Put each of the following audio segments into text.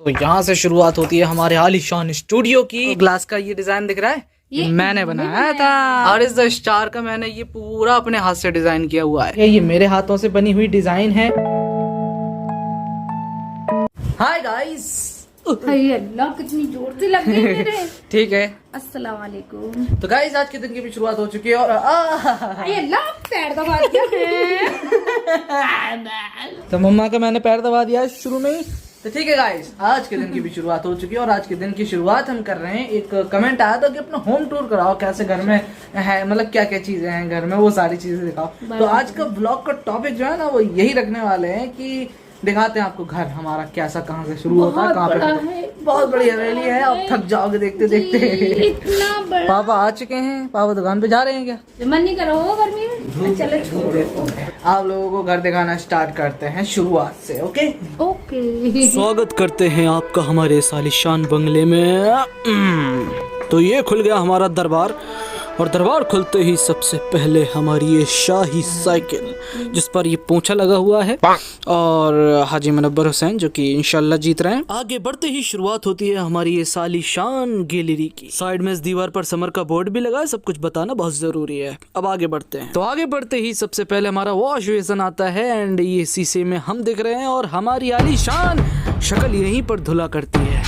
तो यहाँ से शुरुआत होती है हमारे आलीशान स्टूडियो की। ग्लास का ये डिजाइन दिख रहा है, ये मैंने बनाया था। और इस स्टार का मैंने ये पूरा अपने हाथ से डिजाइन किया हुआ है। ये मेरे हाथों से बनी हुई डिजाइन है। Hi guys. अल्लाह कितनी जोर से लग गई मेरे। ठीक है, अस्सलाम वालेकुम। तो गाइस आज के दिन की भी शुरुआत हो चुकी है और अल्लाह पैर दबा दिया है। तो मम्मा का मैंने पैर दबा दिया शुरू में ही। तो ठीक है गाइस, आज के दिन की भी शुरुआत हो चुकी है और आज के दिन की शुरुआत हम कर रहे हैं। एक कमेंट आया था कि अपना होम टूर कराओ, कैसे घर में है, मतलब क्या क्या चीजें हैं घर में, वो सारी चीजें दिखाओ। तो आज का ब्लॉग का टॉपिक जो है ना वो यही रखने वाले हैं कि दिखाते हैं आपको घर हमारा कैसा, कहाँ से शुरू होता है, कहाँ पे। बहुत बड़ी हवेली है, अब थक जाओगे देखते देखते। इतना बड़ा। पापा आ चुके हैं। पापा दुकान पे जा रहे हैं क्या? मन नहीं करो गर्मी में, चलो छोड़ो। आप लोगों को घर दिखाना स्टार्ट करते हैं शुरुआत से। Okay okay. स्वागत करते हैं आपका हमारे इस आलीशान बंगले में। तो ये खुल गया हमारा दरबार और दरबार खुलते ही सबसे पहले हमारी ये शाही साइकिल जिस पर ये पोंछा लगा हुआ है और हाजी मुनव्वर हुसैन जो कि इंशाल्लाह जीत रहे हैं। आगे बढ़ते ही शुरुआत होती है हमारी ये आलीशान गैलरी की। साइड में इस दीवार पर समर का बोर्ड भी लगा है, सब कुछ बताना बहुत जरूरी है। अब आगे बढ़ते हैं। तो आगे बढ़ते ही सबसे पहले हमारा वॉश बेसिन आता है एंड ये शीशे में हम दिख रहे हैं और हमारी आलीशान शक्ल यहीं पर धुला करती है।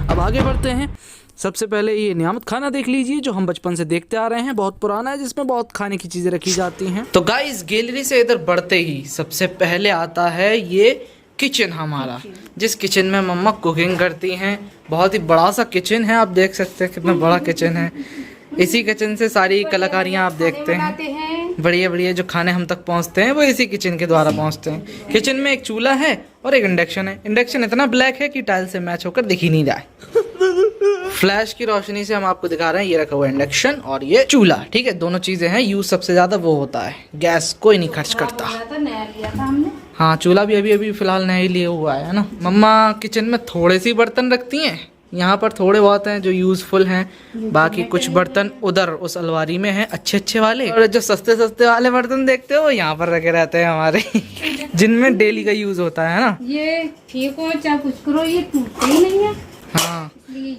अब आगे बढ़ते हैं। सबसे पहले ये नियामत खाना देख लीजिए जो हम बचपन से देखते आ रहे हैं, बहुत पुराना है, जिसमें बहुत खाने की चीजें रखी जाती हैं। तो गाइस गैलरी से इधर बढ़ते ही सबसे पहले आता है ये किचन हमारा, जिस किचन में मम्मा कुकिंग करती हैं। बहुत ही बड़ा सा किचन है, आप देख सकते हैं कितना बड़ा किचन है। इसी किचन से सारी कलाकारियाँ आप देखते हैं। बढ़िया बढ़िया जो खाने हम तक पहुँचते हैं वो इसी किचन के द्वारा पहुँचते हैं। किचन में एक चूल्हा है और एक इंडक्शन है। इंडक्शन इतना ब्लैक है कि टाइल से मैच होकर दिख ही नहीं रहा है। फ्लैश की रोशनी से हम आपको दिखा रहे हैं। ये रखा हुआ इंडक्शन और ये चूल्हा, ठीक है। दोनों चीजें हैं। यूज सबसे ज्यादा वो होता है, गैस कोई नहीं खर्च करता। नया लिया था हमने। हाँ, चूल्हा भी अभी अभी फिलहाल नया ही लिया हुआ है ना। मम्मा किचन में थोड़े सी बर्तन रखती हैं, यहाँ पर थोड़े बहुत हैं जो यूजफुल हैं। बाकी कुछ बर्तन उधर उस अलमारी में हैं अच्छे अच्छे वाले, और जो सस्ते सस्ते वाले बर्तन देखते हो यहाँ पर रखे रहते हैं हमारे जिनमें डेली का यूज होता है ना। ये ठीक हो चाहे कुछ करो, ये टूटते ही नहीं है। हाँ,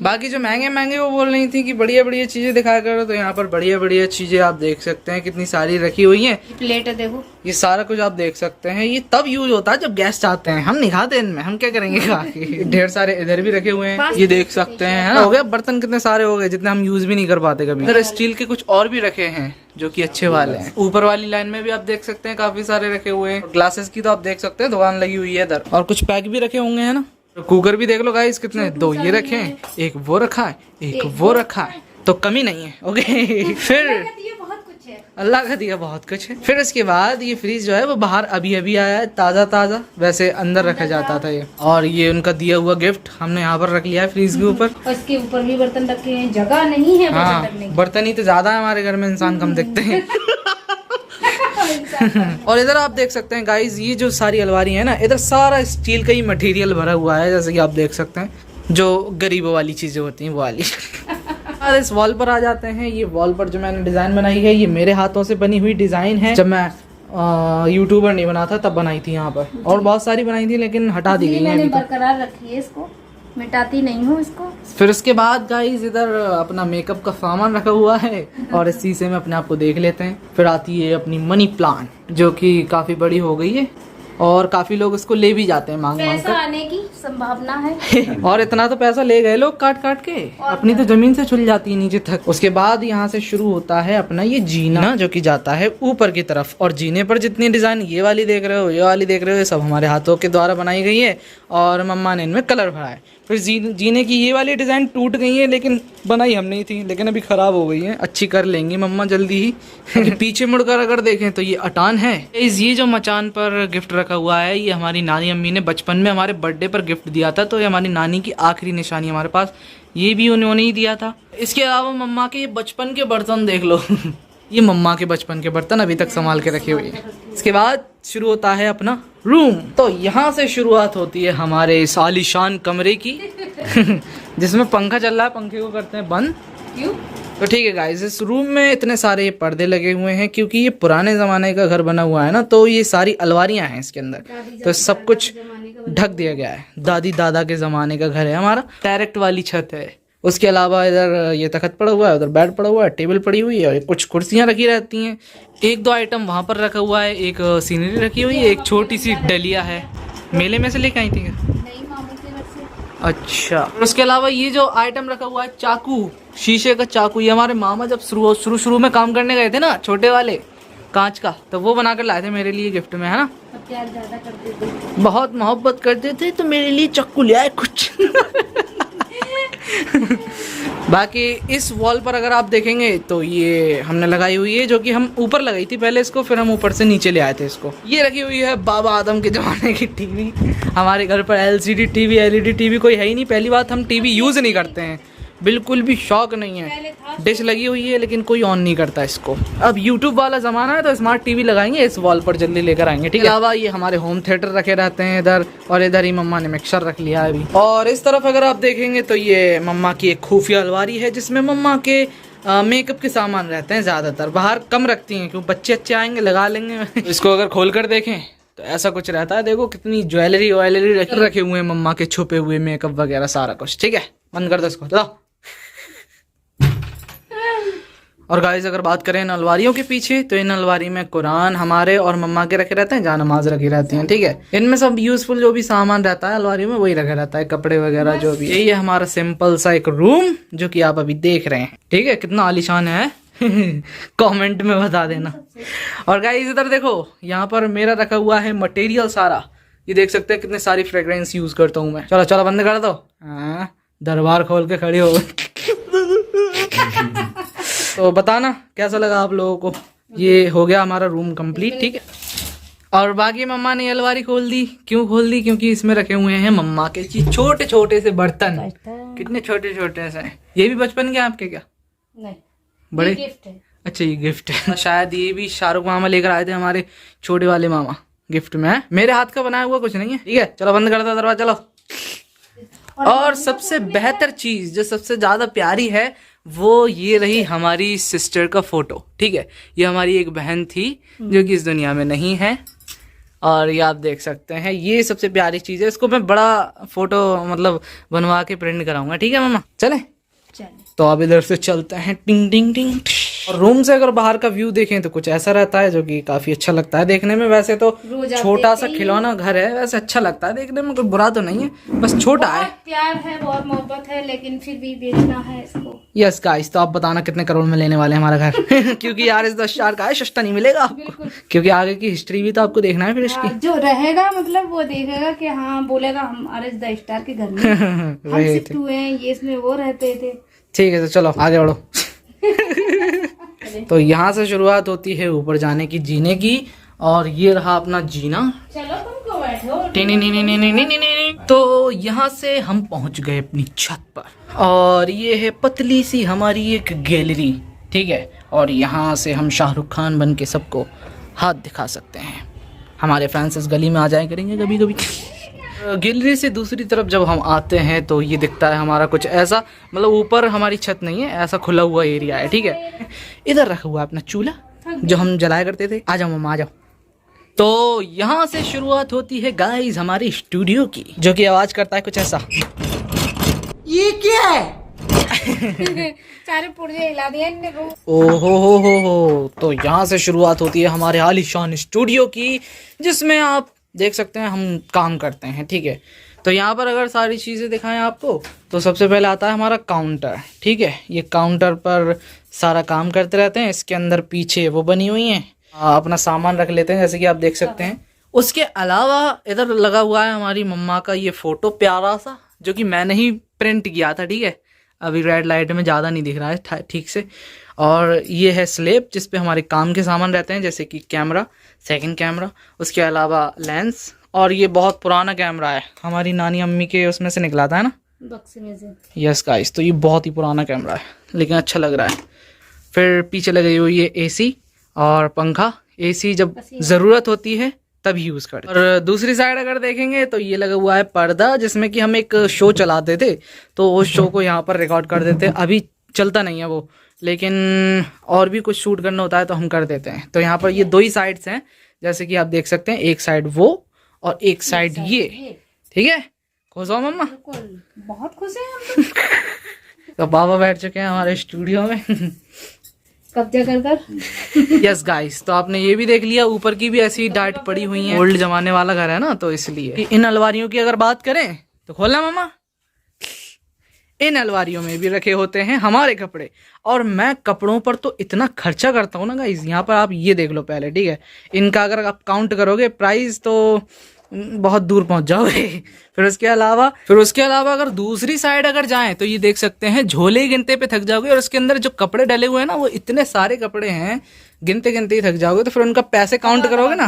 बाकी जो महंगे महंगे वो बोल रही थी कि बढ़िया बढ़िया चीजें दिखाया करो, तो यहाँ पर बढ़िया बढ़िया चीजें आप देख सकते हैं कितनी सारी रखी हुई हैं। प्लेट है देखो, ये सारा कुछ आप देख सकते हैं। ये तब यूज होता है जब गेस्ट आते हैं, हम नहीं खाते इनमें, हम क्या करेंगे खा के। ढेर सारे इधर भी रखे हुए हैं, ये देख सकते हैं, है ना। हो गया बर्तन कितने सारे हो गए जितने हम यूज भी नहीं कर पाते कभी। इधर स्टील के कुछ और भी रखे हैं जो कि अच्छे वाले हैं। ऊपर वाली लाइन में भी आप देख सकते हैं काफी सारे रखे हुए हैं। ग्लासेस की तो आप देख सकते हैं दुकान लगी हुई है इधर, और कुछ पैक भी रखे होंगे, है ना। कुकर भी देख लो गाइस कितने, दो ये रखे हैं, एक वो रखा है, एक वो रखा है, तो कमी नहीं है। ओके फिर बहुत कुछ है, अल्लाह का दिया बहुत कुछ है। फिर इसके बाद ये फ्रिज जो है वो बाहर अभी अभी आया है, ताज़ा ताज़ा। वैसे अंदर रखा जाता था ये, और ये उनका दिया हुआ गिफ्ट हमने यहाँ पर रख लिया है फ्रिज के ऊपर। और इसके ऊपर भी बर्तन रखे हैं, जगह नहीं है बर्तन रखने की। बर्तन ही तो ज्यादा है हमारे घर में, इंसान कम दिखते हैं। और इधर आप देख सकते हैं गाइस, ये जो सारी अलमारी है ना, इधर सारा स्टील का ही मटेरियल भरा हुआ है, जैसे कि आप देख सकते हैं, जो गरीबों वाली चीजें होती हैं वो वाली। और इस वॉल पर आ जाते हैं। ये वॉल पर जो मैंने डिजाइन बनाई है, ये मेरे हाथों से बनी हुई डिजाइन है। जब मैं यूट्यूबर नहीं बना था तब बनाई थी यहाँ पर, और बहुत सारी बनाई थी लेकिन हटा दी गई है। बरकरार रखी है, इसको मिटाती नहीं हूँ इसको। फिर उसके बाद गाइस इधर अपना मेकअप का सामान रखा हुआ है और इस शीशे में अपने आप को देख लेते हैं। फिर आती है अपनी मनी प्लांट जो कि काफी बड़ी हो गई है और काफी लोग इसको ले भी जाते हैं मांग मांग कर। आने की संभावना है। और इतना तो पैसा ले गए लोग काट काट के, अपनी तो जमीन से छुल जाती है नीचे तक। उसके बाद यहाँ से शुरू होता है अपना ये जीना जो कि जाता है ऊपर की तरफ, और जीने पर जितनी डिजाइन ये वाली देख रहे हो, ये वाली देख रहे हो, ये सब हमारे हाथों के द्वारा बनाई गई है और मम्मा ने इनमें कलर भरा है। फिर जीने की ये वाली डिजाइन टूट गई है, लेकिन बनाई हम नहीं थी, लेकिन अभी खराब हो गई है, अच्छी कर लेंगी मम्मा जल्दी ही। पीछे मुड़कर अगर देखें तो ये अटान है। ये जो मचान पर गिफ्ट रखा हुआ है, ये हमारी नानी अम्मी ने बचपन में हमारे बर्थडे पर गिफ्ट दिया था, तो ये हमारी नानी की आखिरी निशानी हमारे पास, ये भी उन्होंने ही दिया था। इसके अलावा मम्मा के बचपन के बर्तन देख लो। ये मम्मा के बचपन के बर्तन अभी तक संभाल के रखे हुए हैं। इसके बाद शुरू होता है अपना रूम। तो यहाँ से शुरुआत होती है हमारे इस आलीशान कमरे की जिसमें पंखा चल रहा है। पंखे को करते हैं बंद। क्यों? तो ठीक है गाइस, इस रूम में इतने सारे पर्दे लगे हुए हैं क्योंकि ये पुराने ज़माने का घर बना हुआ है ना, तो ये सारी अलमारियां हैं इसके अंदर, तो सब कुछ ढक दिया गया है। दादी दादा के ज़माने का घर है हमारा, डायरेक्ट वाली छत है। उसके अलावा इधर ये तख्त पड़ा हुआ है, उधर बेड पड़ा हुआ है, टेबल पड़ी हुई है और कुछ कुर्सियाँ रखी रहती हैं। एक दो आइटम वहाँ पर रखा हुआ है, एक सीनरी रखी हुई है, एक छोटी सी डलिया है, मेले में से लेके आई थी। नहीं, मामू के घर से। अच्छा, उसके अलावा ये जो आइटम रखा हुआ है चाकू, शीशे का चाकू, ये हमारे मामा जब शुरू में काम करने गए थे ना, छोटे वाले कांच का, तो वो बनाकर लाए थे मेरे लिए गिफ्ट में, है ना। अब प्यार ज्यादा करते थे, बहुत मोहब्बत करते थे, तो मेरे लिए चाकू ले आए कुछ। बाकी इस वॉल पर अगर आप देखेंगे तो ये हमने लगाई हुई है, जो कि हम ऊपर लगाई थी पहले इसको, फिर हम ऊपर से नीचे ले आए थे इसको। ये रखी हुई है बाबा आदम के ज़माने की टीवी। हमारे घर पर LCD टीवी LED टीवी कोई है ही नहीं। पहली बात, हम टीवी यूज़ नहीं करते हैं, बिल्कुल भी शौक नहीं है। डिश लगी हुई है लेकिन कोई ऑन नहीं करता इसको। अब YouTube वाला ज़माना है तो स्मार्ट टीवी लगाएंगे, इस वॉल पर जल्दी लेकर आएंगे, ठीक है। अलावा ये हमारे होम थिएटर रखे रहते हैं इधर, और इधर ही मम्मा ने मिक्सर रख लिया है अभी। और इस तरफ अगर आप देखेंगे तो ये मम्मा की एक खुफिया अलमारी है, जिसमें मम्मा के मेकअप के सामान रहते हैं ज़्यादातर। बाहर कम रखती हैं क्योंकि बच्चे अच्छे आएंगे लगा लेंगे। इसको अगर खोल कर देखें तो ऐसा कुछ रहता है। देखो कितनी ज्वेलरी रखे हुए हैं मम्मा के, छुपे हुए मेकअप वगैरह सारा कुछ, ठीक है। बंद कर दो इसको, चलो। और गाइस अगर बात करें इन अलमारियों के पीछे, तो इन अलमारी में कुरान हमारे और मम्मा के रखे रहते हैं, जहाँ नमाज रखी रहती हैं, ठीक है। इनमें सब यूजफुल जो भी सामान रहता है अलमारी में वही रखा रहता है, कपड़े वगैरह जो भी। यही है हमारा सिंपल सा एक रूम जो कि आप अभी देख रहे हैं, ठीक है। कितना आलीशान है कमेंट में बता देना। और गाइस इधर देखो, यहाँ पर मेरा रखा हुआ है मटेरियल सारा, ये देख सकते हैं कितने सारी फ्रेग्रेंस यूज करता हूँ मैं। चलो चलो बंद कर दो, दरबार खोल के खड़ी हो। तो बताना कैसा लगा आप लोगों को। ये हो गया हमारा रूम कंप्लीट, ठीक है। और बाकी मम्मा ने अलमारी खोल दी। क्यों खोल दी? क्योंकि इसमें रखे हुए हैं मम्मा के छोटे छोटे से बर्तन। कितने छोटे छोटे से। ये भी बचपन के आपके क्या? नहीं, बड़े गिफ्ट है। अच्छा ये गिफ्ट है। शायद ये भी शाहरुख मामा लेकर आए थे, हमारे छोटे वाले मामा, गिफ्ट में है। मेरे हाथ का बनाया हुआ कुछ नहीं है, ठीक है। चलो बंद कर दो दरवाजा, चलो। और सबसे बेहतर चीज जो सबसे ज्यादा प्यारी है वो ये रही हमारी सिस्टर का फोटो, ठीक है। ये हमारी एक बहन थी जो कि इस दुनिया में नहीं है, और ये आप देख सकते हैं। ये सबसे प्यारी चीज है। इसको मैं बड़ा फोटो मतलब बनवा के प्रिंट कराऊंगा, ठीक है मम्मा। चले तो अब इधर से चलते हैं, टिंग टिंग टिंग। और रूम से अगर बाहर का व्यू देखें तो कुछ ऐसा रहता है जो कि काफी अच्छा लगता है देखने में। वैसे तो छोटा सा खिलौना घर है, वैसे अच्छा लगता है देखने में, कोई बुरा तो नहीं है, बस छोटा है। प्यार है, बहुत मोहब्बत है, लेकिन फिर भी बेचना है इसको। यस गाइस, तो आप बताना कितने करोड़ में लेने वाले हैं हमारा घर। क्योंकि यार इस 10 स्टार का है, सस्ता नहीं मिलेगा आपको, क्योंकि आगे की हिस्ट्री भी तो आपको देखना है फिर इसकी। जो रहेगा मतलब वो देखेगा कि हाँ, बोलेगा हमारे 10 स्टार के घर में हम शिफ्ट हुए हैं, ये इसमें वो रहते थे। ठीक है, तो चलो आगे बढ़ो। तो यहाँ से शुरुआत होती है ऊपर जाने की, जीने की। और ये रहा अपना जीना। चलो तुमको बैठो। तो यहाँ से हम पहुँच गए अपनी छत पर, और ये है पतली सी हमारी एक गैलरी, ठीक है। और यहाँ से हम शाहरुख खान बन के सबको हाथ दिखा सकते हैं। हमारे फैंस इस गली में आ जाए करेंगे कभी कभी। गैलरी से दूसरी तरफ जब हम आते हैं तो ये दिखता है हमारा कुछ ऐसा, मतलब ऊपर हमारी छत नहीं है, ऐसा खुला हुआ एरिया है, ठीक है। इधर रखा हुआ है अपना चूल्हा जो हम जलाया करते थे। आ जाओ मम्मा आ जाओ। तो यहाँ से शुरुआत होती है गाइस हमारे स्टूडियो की, जो कि आवाज करता है कुछ ऐसा। ये क्या है? सारे पुर्जे हिला दिए इनने को। ओहो हो। तो यहाँ से शुरुआत होती है हमारे आलीशान स्टूडियो की, जिसमें आप देख सकते हैं हम काम करते हैं, ठीक है। तो यहाँ पर अगर सारी चीज़ें दिखाएं आपको, तो सबसे पहले आता है हमारा काउंटर, ठीक है। ये काउंटर पर सारा काम करते रहते हैं। इसके अंदर पीछे वो बनी हुई हैं, अपना सामान रख लेते हैं, जैसे कि आप देख सकते हैं। उसके अलावा इधर लगा हुआ है हमारी मम्मा का ये फोटो प्यारा सा, जो कि मैंने ही प्रिंट किया था, ठीक है। अभी रेड लाइट में ज़्यादा नहीं दिख रहा है ठीक से। और ये है स्लेब जिस पे हमारे काम के सामान रहते हैं, जैसे कि कैमरा, सेकंड कैमरा, उसके अलावा लेंस। और ये बहुत पुराना कैमरा है, हमारी नानी अम्मी के उसमें से निकला था, है ना, बक्से में से। यस गाइस, तो ये बहुत ही पुराना कैमरा है लेकिन अच्छा लग रहा है। फिर पीछे लगी हुई है AC और पंखा। AC जब ज़रूरत होती है तब यूज़ करते। और दूसरी साइड अगर देखेंगे तो ये लगा हुआ है पर्दा, जिसमें कि हम एक शो चलाते थे, तो उस शो को यहाँ पर रिकॉर्ड कर देते। अभी चलता नहीं है वो, लेकिन और भी कुछ शूट करना होता है तो हम कर देते हैं। तो यहाँ पर ये दो ही साइड्स हैं, जैसे कि आप देख सकते हैं, एक साइड वो और एक साइड ये। ठीक है, खुश हो मम्मा? बिल्कुल, बहुत खुश हैं हम तो। तो बाबा बैठ चुके हैं हमारे स्टूडियो में कब्जा कर कर। यस गाइस, तो आपने ये भी देख लिया, ऊपर की भी ऐसी डाइट पड़ी हुई है। ओल्ड जमाने वाला घर है ना, तो इसलिए। इन अलमारियों की अगर बात करें तो खोलना मम्मा। इन अलमारियों में भी रखे होते हैं हमारे कपड़े, और मैं कपड़ों पर तो इतना खर्चा करता हूँ ना गाइस। यहाँ पर आप ये देख लो पहले, ठीक है। इनका अगर आप काउंट करोगे प्राइस तो बहुत दूर पहुंच जाओगे। फिर उसके अलावा अगर दूसरी साइड अगर जाएं तो ये देख सकते हैं, झोले गिनते पे थक जाओगे। और उसके अंदर जो कपड़े डले हुए हैं ना, वो इतने सारे कपड़े हैं, गिनते गिनते ही थक जाओगे। तो फिर उनका पैसे काउंट करोगे ना।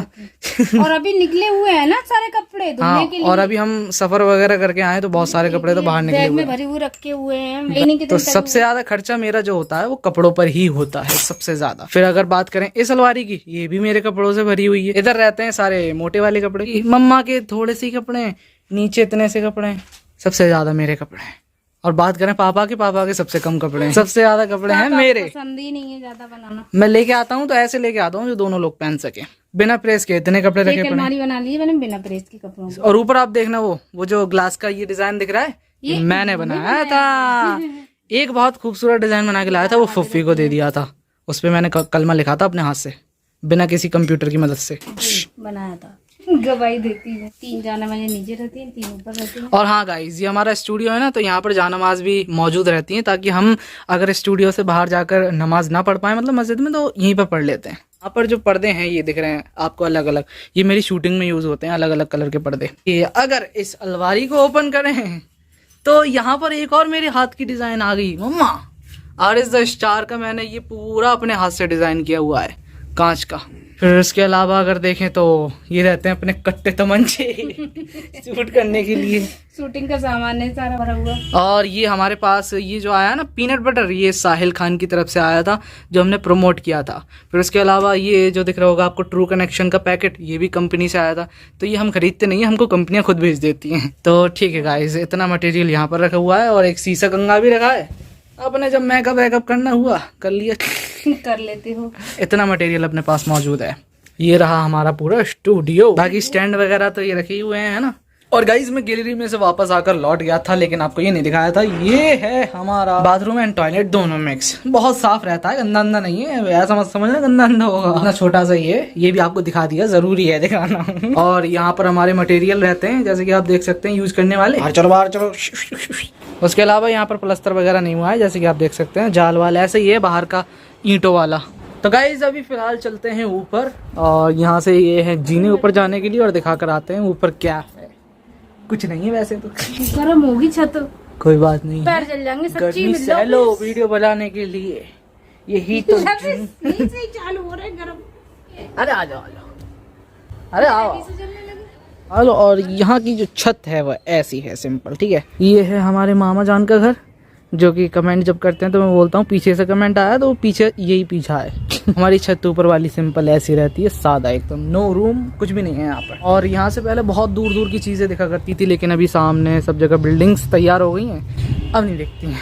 और अभी निकले हुए हैं ना सारे कपड़े धुलने के लिए। और अभी हम सफर वगैरह करके आए तो बहुत सारे कपड़े तो बाहर निकले बैग हुए में भरे हुए रखे हुए हैं। तो सबसे ज्यादा खर्चा मेरा जो होता है वो कपड़ों पर ही होता है, सबसे ज्यादा। फिर अगर बात करें इस अलमारी की, ये भी मेरे कपड़ों से भरी हुई है। इधर रहते हैं सारे मोटे वाले कपड़े, मम्मा के थोड़े से कपड़े, नीचे इतने से कपड़े, सबसे ज्यादा मेरे कपड़े हैं। और बात करें पापा के सबसे कम कपड़े हैं। सबसे ज्यादा कपड़े हैं मेरे। पसंद ही नहीं है ज्यादा बनाना। मैं लेके आता हूँ तो ऐसे लेके आता हूँ जो दोनों लोग पहन सके, बिना प्रेस के। इतने कपड़े रखे पड़े। अलमारी बना ली है मैंने बिना प्रेस के कपड़ों की। और ऊपर आप देखना, वो जो ग्लास का ये डिजाइन दिख रहा है, ये मैंने बनाया था। एक बहुत खूबसूरत डिजाइन बना के लाया था, वो फुफ्फी को दे दिया था। उस पे मैंने कलमा लिखा था अपने हाथ से, बिना किसी कंप्यूटर की मदद से बनाया था। गवाही देती है। 3 जानमाज़ें नीचे रहती हैं, 3 ऊपर रहती हैं। और हाँ गाइस, ये हमारा स्टूडियो है ना, तो यहाँ पर जानमाज भी मौजूद रहती हैं, ताकि हम अगर स्टूडियो से बाहर जाकर नमाज ना पढ़ पाए, मतलब मस्जिद में, तो यहीं पर पढ़ लेते हैं। यहाँ पर जो पर्दे हैं ये दिख रहे हैं आपको अलग अलग, ये मेरी शूटिंग में यूज होते हैं, अलग अलग कलर के पर्दे। ये अगर इस अलमारी को ओपन करें तो यहाँ पर एक और मेरे हाथ की डिजाइन आ गई मम्मा। RS द स्टार का मैंने ये पूरा अपने हाथ से डिजाइन किया हुआ है, कांच का। फिर उसके अलावा अगर देखें तो ये रहते हैं अपने कट्टे तमंचे शूट करने के लिए। शूटिंग का सामान है सारा भरा हुआ। और ये हमारे पास ये जो आया ना पीनट बटर, ये साहिल खान की तरफ से आया था, जो हमने प्रमोट किया था। फिर उसके अलावा ये जो दिख रहा होगा आपको ट्रू कनेक्शन का पैकेट, ये भी कंपनी से आया था। तो ये हम खरीदते नहीं है, हमको कंपनियां खुद भेज देती हैं। तो ठीक है गाइस, इतना मटेरियल यहाँ पर रखा हुआ है। और एक शीशा कंघा भी रखा है, अपने जब मेकअप वेकअप करना हुआ कर लिया कर लेते हो। इतना मटेरियल अपने पास मौजूद है। ये रहा हमारा पूरा स्टूडियो। बाकी स्टैंड वगैरह तो ये रखे हुए हैं ना। और गाइस, मैं गैलरी में से वापस आकर लौट गया था, लेकिन आपको ये नहीं दिखाया था, ये है हमारा बाथरूम एंड टॉयलेट दोनों मिक्स। बहुत साफ रहता है, गंदा अंदा नहीं है, ऐसा मत समझना गंदा अंदा होगा। इतना छोटा सा ये भी आपको दिखा दिया, जरूरी है दिखाना। और यहाँ पर हमारे मटेरियल रहते हैं, जैसे कि आप देख सकते हैं, यूज करने वाले। बाहर चलो। उसके अलावा यहाँ पर प्लास्टर वगैरह नहीं हुआ है, जैसे कि आप देख सकते हैं, जाल वाला ऐसे ही है, बाहर का ईंटों वाला। तो गाइज अभी फिलहाल चलते हैं ऊपर, और यहाँ से ये है जीने ऊपर जाने के लिए, और दिखा कर आते हैं ऊपर क्या है। कुछ नहीं है वैसे तो, गरम होगी छत, कोई बात नहीं, पैर जल जाएंगे सच्ची। गर्मी सैलो वीडियो बनाने के लिए यही तो चालू हो रहा है गरम। अरे आ जाओ, अरे आओ हेलो। और यहाँ की जो छत है वह ऐसी है, सिंपल, ठीक है। ये है हमारे मामा जान का घर, जो कि कमेंट जब करते हैं तो मैं बोलता हूँ पीछे से कमेंट आया, तो पीछे यही पीछा है। हमारी छत ऊपर वाली सिंपल ऐसी रहती है, सादा एकदम, नो रूम, कुछ भी नहीं है यहाँ पर। और यहाँ से पहले बहुत दूर दूर की चीजें दिखा करती थी, लेकिन अभी सामने सब जगह बिल्डिंग्स तैयार हो गई हैं, अब नहीं दिखती हैं।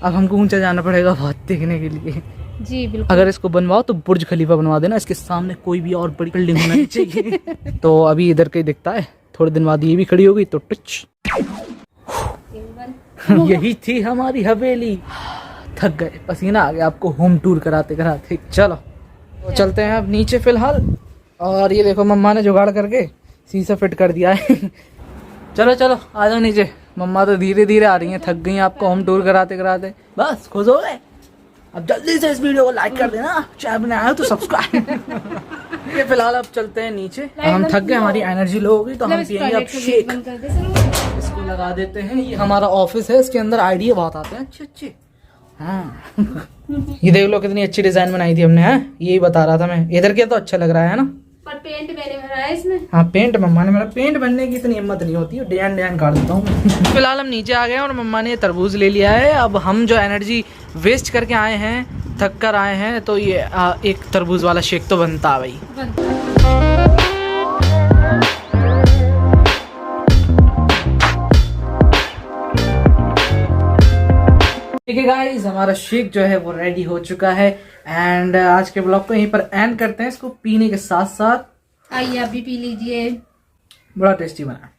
अब हमको ऊंचा जाना पड़ेगा बहुत देखने के लिए। जी बिल्कुल। अगर इसको बनवाओ तो बुर्ज खलीफा बनवा देना, इसके सामने कोई भी और बड़ी बिल्डिंग होना चाहिए। तो अभी इधर का ही दिखता है, थोड़े दिन बाद ये भी खड़ी हो गई तो टच। यही थी हमारी हवेली। थक गए, पसीना आ गया आपको होम टूर कराते कराते। चलो तो चलते हैं अब नीचे फिलहाल। और ये देखो मम्मा ने जुगाड़ करके शीशा फिट कर दिया है। चलो चलो आ जाओ नीचे। मम्मा तो धीरे धीरे आ रही हैं, थक गई आपको होम टूर कराते कराते। बस खुश हो गए? अब जल्दी से इस वीडियो को लाइक कर देना, चाहे बनाया हो तो सब्सक्राइब। ये फिलहाल अब चलते हैं नीचे, हम थक गए, हमारी एनर्जी लो हो गई, तो हम पियेंगे अब शेक। इसको लगा देते हैं, ये हमारा ऑफिस है, इसके अंदर आइडिया बहुत आते हैं अच्छे अच्छे। हाँ ये देख लो कितनी अच्छी डिजाइन बनाई थी हमने। है यही बता रहा था मैं, इधर के तो अच्छा लग रहा है ना, पर पेंट मैंने भरा है इसमें। हाँ पेंट मम्मा ने, मेरा पेंट बनने की इतनी हिम्मत नहीं होती, डिजाइन डिजाइन काट देता हूँ। फिलहाल हम नीचे आ गए और मम्मा ने ये तरबूज ले लिया है। अब हम जो एनर्जी वेस्ट करके आए हैं, थक कर आए हैं, तो ये एक तरबूज वाला शेक तो बनता है भाई। ठीक है गाइस, हमारा शेक जो है वो रेडी हो चुका है एंड आज के ब्लॉग को यहीं पर एंड करते हैं। इसको पीने के साथ साथ आइए आप भी पी लीजिए। बड़ा टेस्टी बना।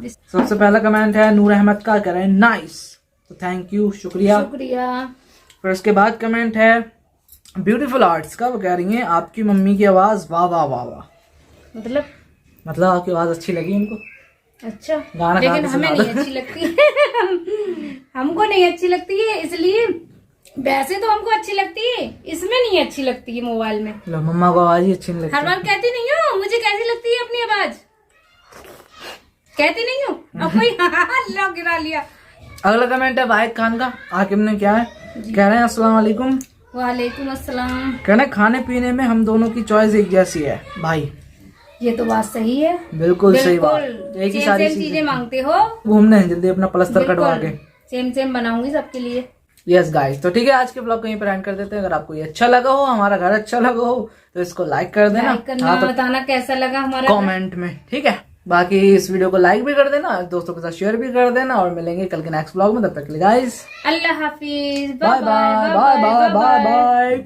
सबसे पहला कमेंट है नूर अहमद का, कह रहे हैं नाइस, तो थैंक यू, शुक्रिया। फिर उसके बाद कमेंट है ब्यूटीफुल आर्ट्स का, वो कह रही हैं आपकी मम्मी की आवाज वाह वाह वाह वाह। मतलब आपकी आवाज अच्छी लगी उनको। अच्छा, गाना लेकिन हमें नहीं अच्छी लगती है। हमको नहीं अच्छी लगती है, इसलिए वैसे तो हमको अच्छी लगती है, इसमें नहीं अच्छी लगती है मोबाइल में। लो, मम्मा को आवाज ही अच्छी नहीं लगती। हर बार कहती नहीं हो मुझे कैसी लगती है अपनी आवाज, कहती नहीं हूँ। अब कोई लो गिरा लिया। अगला कमेंट है वाहिद खान का, आकिब ने क्या है, कह रहे हैं अस्सलाम वालेकुम। वालेकुम अस्सलाम। कह रहे हैं खाने पीने में हम दोनों की चॉइस एक जैसी है भाई। ये तो बात सही है, बिल्कुल सही बात। एक ही सारी चीजें मांगते हो। घूमने जल्दी अपना प्लस्तर कटवा के सेम बनाऊंगी सबके लिए। यस गाइस, तो ठीक है आज के ब्लॉग को यहीं पर एंड कर देते हैं। अगर आपको ये अच्छा लगा हो, हमारा घर अच्छा लगा हो, तो इसको लाइक कर देना, तो बताना कैसा लगा हमारा कमेंट में, ठीक है। बाकी इस वीडियो को लाइक भी कर देना, दोस्तों के साथ शेयर भी कर देना, और मिलेंगे कल के नेक्स्ट ब्लॉग में। तब तक के लिए गाइस अल्लाह हाफिज, bye bye bye bye bye bye.